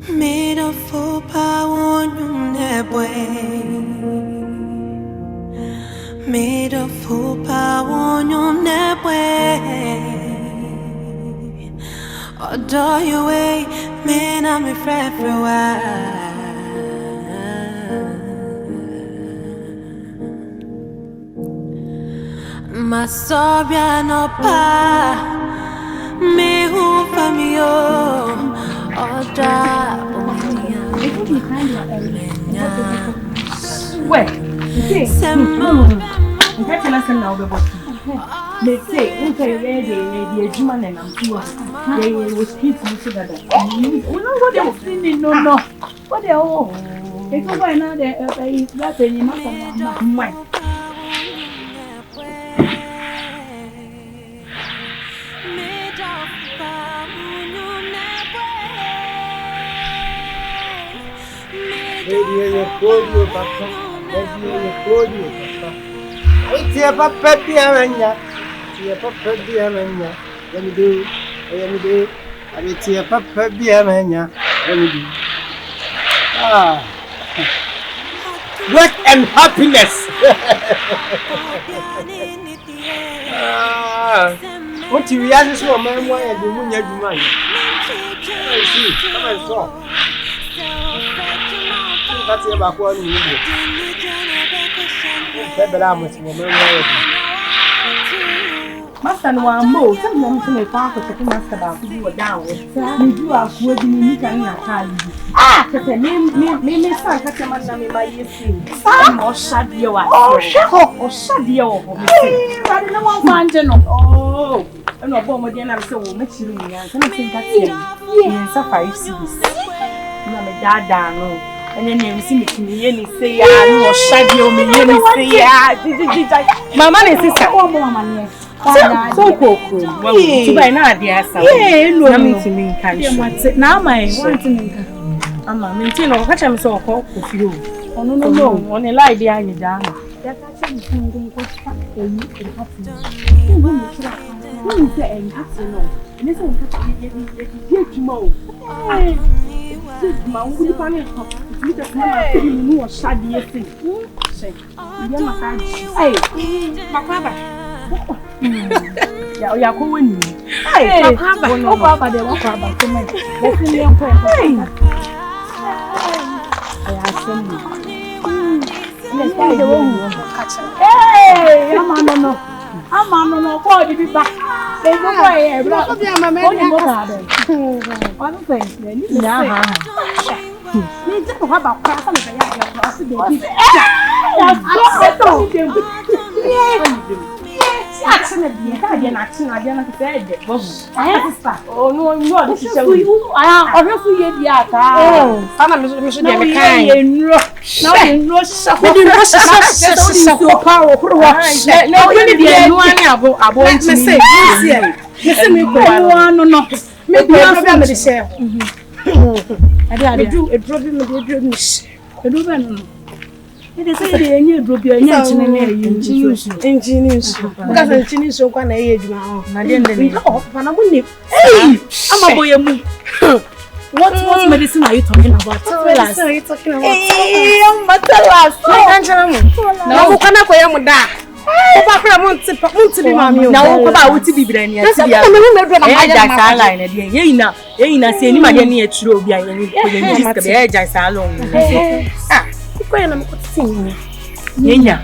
Made a full power on your way. Made a full power on your way. Adore your way, man, I'm a friend for a while. My sorry, no pa, me who from you, Wait, they say, okay, ready, human and I'm sure they will speak to each other. We know what they're feeling, no. What they're all. They go by now, they're that any matter. It's a papa piano. Tia papa piano. Let me do. I mean, tia papa piano. Let me do. Work and happiness. What you realize is what man why you win your money. I see. Come and saw. That's about one minute. Master, no one more. Some of them talk to the master about you were down with. You are good in you can tell you. Ah, me, son, catch a man, my years. Some or shut your eyes. Oh, shut your eyes. I don't want one general. Oh, I'm not born again. I'm so much you. I think that's it. Yes, I 5 cities. I'm a dad, no. And then you see me say, I was shut your me. Mamma is sister. So cool. To buy now, dear. Yeah, now my wanting. I'm maintain or catch him so called with you. Oh, no, on a lie, dear, you down. That's actually something good. Yeah, going. Hey, Papa, they walk about to me. Let's see your point. Hey, I'm on no, what did you back? They go away, bro. One thing, yeah. You just have a class on the oh no, this is you. I am it is a new group, you're engineers. Because engineers so can age now. I didn't know. I'm a boy. What medicine are you talking about? What medicine are you talking about? Now, who can I go with that? Now, about to be brand new. I I'm singing. Yeah,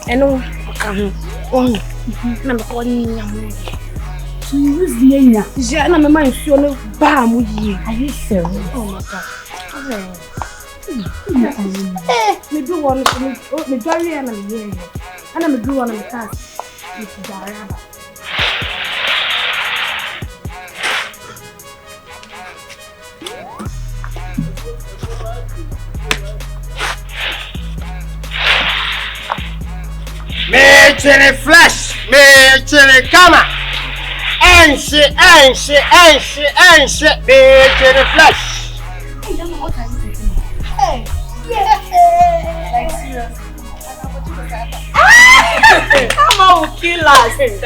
and oh, number 1. So you use the Yena. Jana, my mind, so no bam with you. Are you serious? Oh my God. We do one for me. Oh, the jolly and I'm here. And I'm a do one on the cast. It's Daraba. Mechere flash, mechere kama. Enche, mechere flash. Hey, yeah. Come on, kill us. Hey,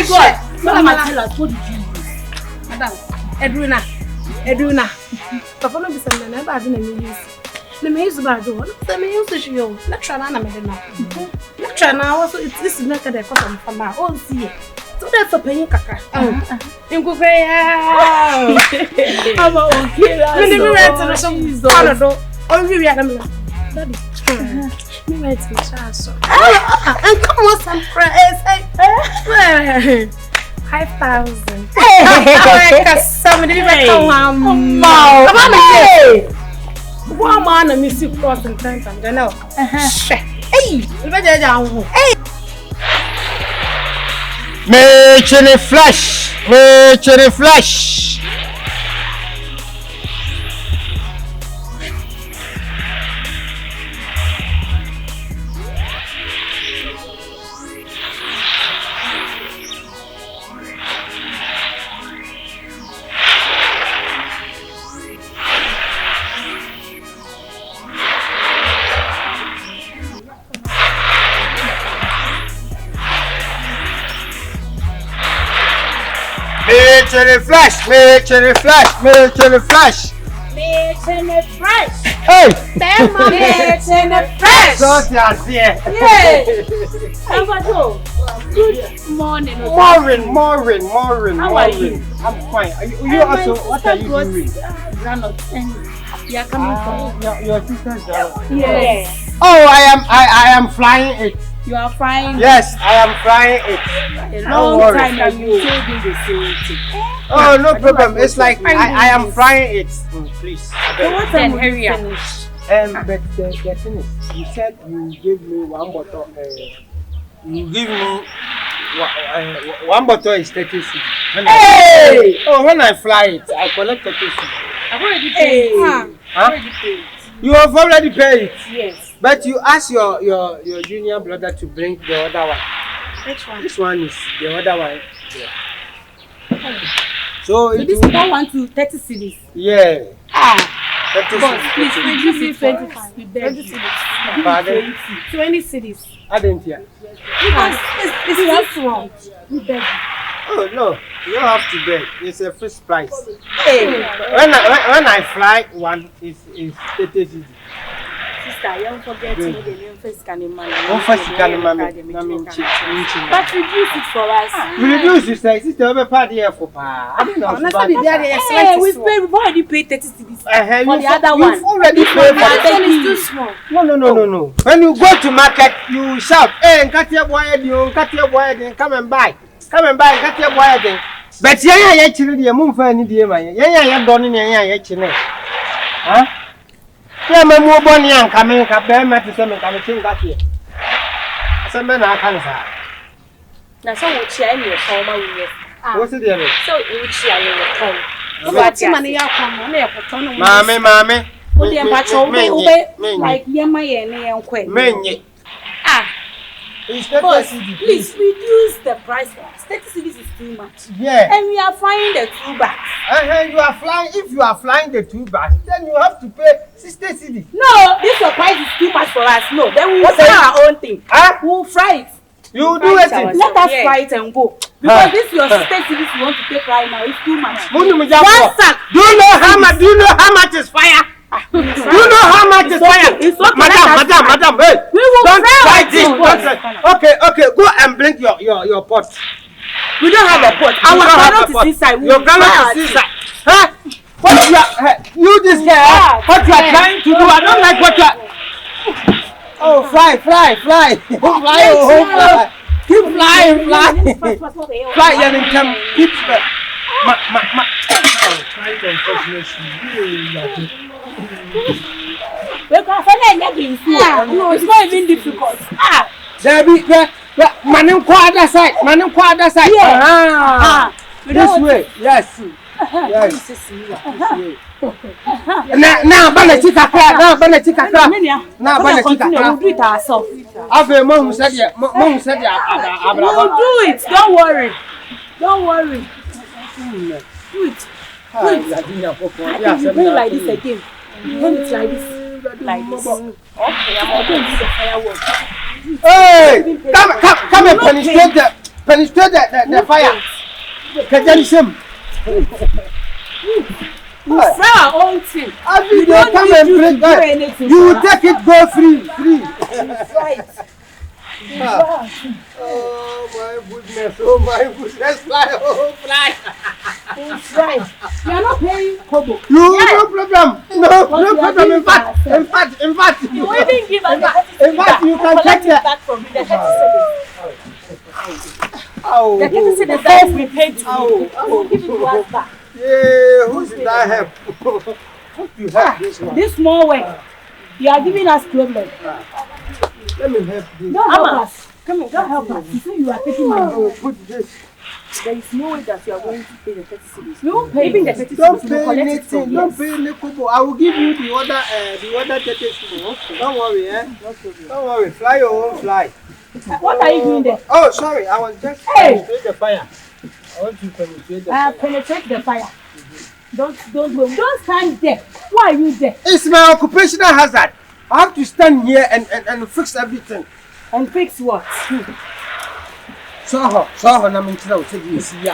God. What did you use? Madam, Edwina. Papa no be send na ba na me use. Na me use ba do. Na me use you. Lecture na me dey na. Lecture na also it is not the cost of farmer. All see. So that's a penny kaka. Ingo ya. Ama okay la. Me me rent na so. Canada. Oh we are na. Daddy. Me rent na so. And come on some price. 5,000. Hey, somebody come on. One man and miss you cross and time and then now. Hey, Making it flash. Making it flash. Hey! Making it fresh. So that's here. Good morning. Maureen. How are you? I'm fine. You also, what are you doing? You are coming from your sister's job. Yes. Oh, I am flying it. You are flying. Yes, I am flying it. A long time and you told me the same thing. Oh, no problem. It's like I am frying it. Please. So what time will you finish? But the thing is, you said you gave me one bottle. You give me one bottle is 30 cedi. Hey! Oh, when I fly it, I collect 30 cedi. I've already paid. Already paid. You have already paid? Yes. But you ask your junior brother to bring the other one. Which one? This one is the other one. Yeah. So this is that one to 30 cedis. Yeah. 30 Boss, cedis. please reduce it 25. We beg you. 20 cedis. I didn't hear. Because it's this one. We beg you. Oh no, you don't have to beg. It's a fixed price. Hey. When I fly one is 30 cedis. Sister, you don't forget me the first can man. But reduce it for us. Reduce it, sister. Over part here for pa. I don't know. We've already paid 30 cedis for the other one. You've already paid for the one is too small. No. When you go to market, you shout, "Hey, Katia boy, come and buy, Katia boy." But yeah, the moon for any dear man. Yeah, done in huh? Yeah, my more bonny and coming up there, to some kind of thing that here. Some men are cancer. Now, so would share your former years. What's the other? So you would share your phone. What's your money? Mammy. Like Yama and Quay. Boss, please reduce the price. 30 cedis is too much. Yeah. And we are flying the 2 bags. You are flying. If you are flying the 2 bags, then you have to pay 60 cedis. No, this price is too much for us. No, then we will fry our own thing. Huh? We will fry it. You do it. Let us fry it and go. Because this your 60 cedis you want to take right now is too much. One sack. Do you know how much is fire? Do you know how much is fire? It's okay. Madam, hey. We will don't fry this. Okay. Go and bring your pot. We don't have a pot. Our granite is inside. Your granite is inside. Huh? What you this guy? What you are trying to do? I don't like what you are. Oh, fly. Fly. Keep flying. Fly, and come. Keep flying. No, it's not even difficult. Manim quarter side. Yeah. This way. Yes. Now, Banachika. We'll do it ourselves. Mom said, we'll do it. Don't worry. Do it. I think you go like this again. Hold it like this. Okay, I'm going to do the fireworks. Hey, come and penetrate the fire. Kajanishim. You fry our own thing. You don't come and break that. You will take it, go free. Right. Oh my goodness, fly. It's right. You are not paying kobo. No problem. No problem. In fact, You even give us in fact, you can take it back from me. The 30 Oh, the 30 cedis that we paid to you. I will give it to us back. Yeah, who should I help? You help this one. This small way. You are giving us problem. Let me help this. Don't help us. Come on, don't help us. You say you are taking my money. Put this. There is no way that you are going to pay the 30 cedis. We won't pay even the 30 Don't cedis. pay anything. Don't pay any kobo. I will give you the other 30 cedis. Don't worry, Don't worry. Fly your own fly. What are you doing there? Oh, sorry. I was just penetrate the fire. I want to penetrate the fire. Penetrate the fire. Don't stand there. Why are you there? It's my occupational hazard. I have to stand here and fix everything. And fix what? So I'm in trouble. James. Oh, you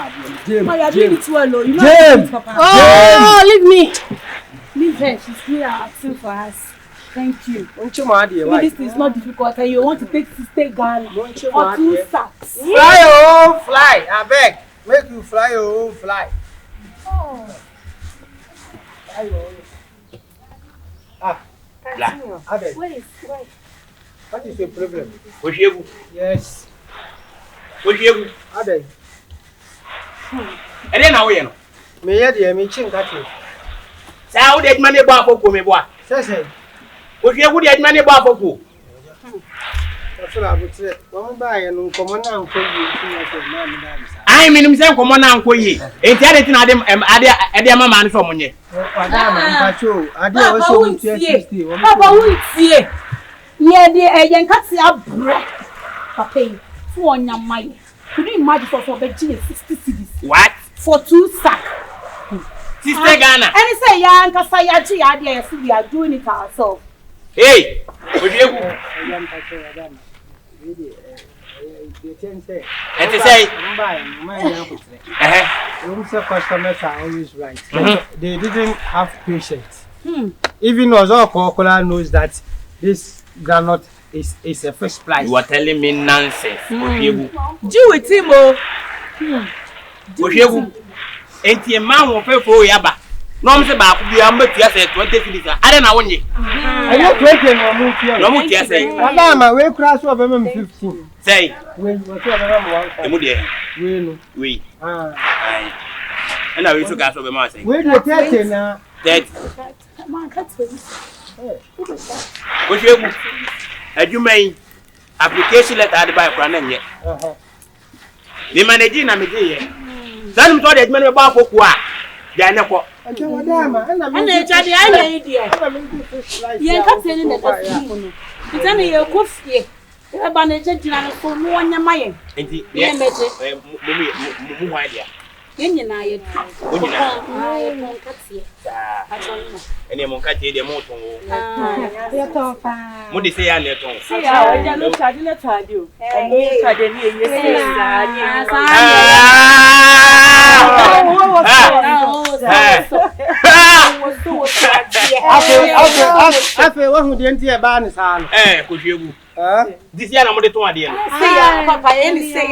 are doing it well, though. You know James. Papa. Oh, leave me. Leave her. She's here acting for us. Thank you. This is not difficult, and you want to take sister gun or 2 sacks. Fly your own fly. I beg. Make you fly your own fly. Oh. Fly your own. Abeg. Wait. What is your problem? Yes. Abeg. And then I know. Me hear the me chin that you. Say how did money bar for me, boy? Say. What you would get money bar for who? That's what I would say. One buy and come on now for you. I mean himself come on now for ye. Ain't anything I them Adia man from ye. Papa who is here? Yeah, the young cats are bread. Papa, for your mind. Could you imagine for 60 cedis? What? For 2 sacks. Sister Ghana. And it's a young Casayachi idea, so we are doing it ourselves. Hey, what you? And to say, customers are always right. They didn't have patience. Even Ozo knows that this granite is a first price. you are telling me nonsense. What you? Do it, Timo. What you? Ain't your man will pay for Yaba. No, I'm about to be able to say 20 cities. I don't know when you. I don't break in or move here. No more to say. Madame, we cross over 15. Say, We whatever we. And I will took us over my saying. We the 30 now. That what you? You may application letter by Pranan yet. The managing I'm here. Then thought that many about Bokuah. Janako. And then, Johnny, I made you. You're not telling the person. It's only your coffee. You're a bandage for more than my. And Any night. any monkey, the motor. You're What do you say? I let on. see, I looked at you. And you tried This year I'm on the 20. Papa, any say,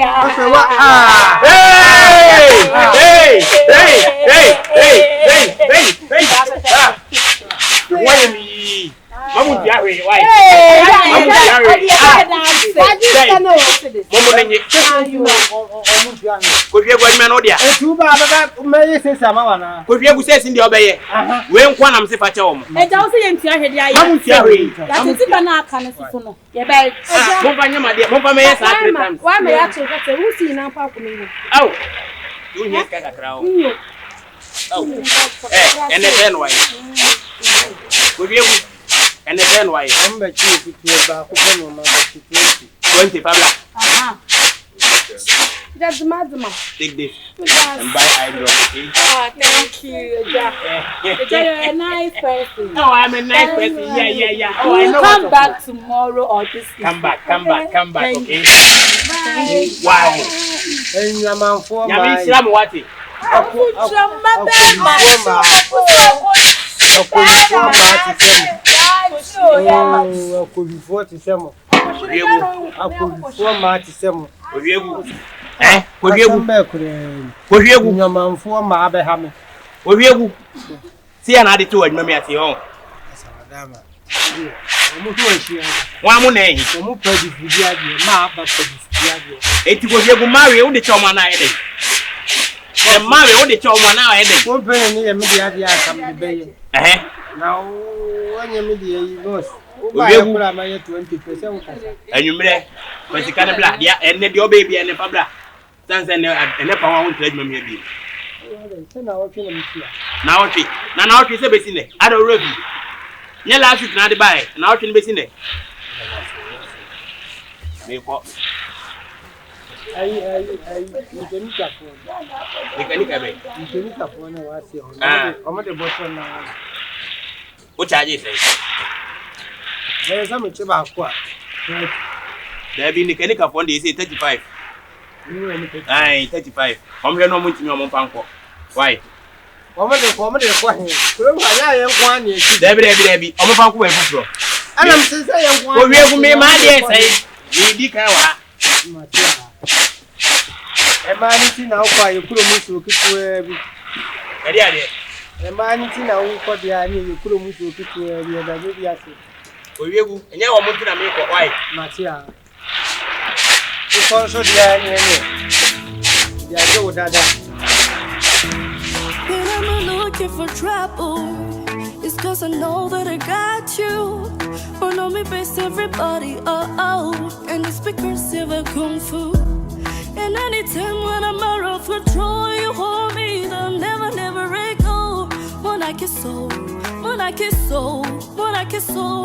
why may I talk? Who's seen our papa? Oh, you hear a crowd. Oh, and then why? Would you? And then why? I'm the chief to 20 Pabla. That's mad. Take this and buy eye drop, okay? Ah, thank you. You're a nice person. Oh, I'm a nice person. Yeah. Oh, I We'll know. come back tomorrow or this week. Come back, okay? Bye. Wow. And your man for my. Yami, Islam, what? See another two at Mammy at home. One more name. It was you marry on the Choma now. And marry on the Choma now. One penny immediately come to bay. Now, when you media goes, I 20%. And you may, but you can't black, yeah, and then your baby and the pabla. Thanks and never won't let me maybe. Now, she's a basin. I don't review. Yeah, last week, not buy. Now, she's basin. What charges? There is some chiba. There be mechanical phone, they say 35. Aye, 35. I'm here no much more panko. Why? Debbie, I'm a panko. And I'm saying, we have made my dear say, we declare. A man now why you couldn't move to Kitty. A man now for the idea you couldn't move to Kitty. We have a good answer. We will, and now I'm going to make a wife. Matia. It's also the idea. Yeah, go that. When I'm looking for trouble, it's cause I know that I got you. Oh, no, me best everybody, and it's because of a kung fu. And anytime when I'm out of control, you hold me, they'll never let go. When I kiss so,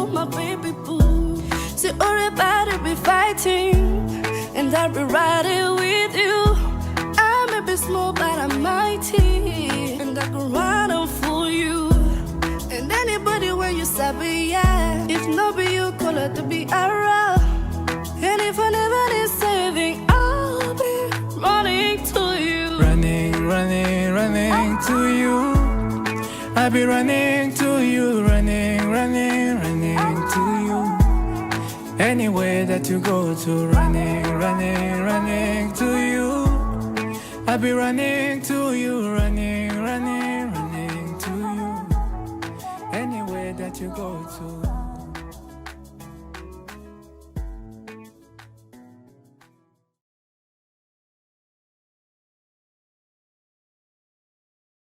my baby boo. See, everybody be fighting, and I'll be riding with you. I may be small, but I'm mighty, and I can ride on for you. And anybody where you sabi, yeah. If not be you, call it to be Ara. And if I never need saving, I'll be running to you. Running to you. I'll be running to you, running to you. Anywhere that you go to, running to you. I'll be running to you, running to you. Anywhere that you go to.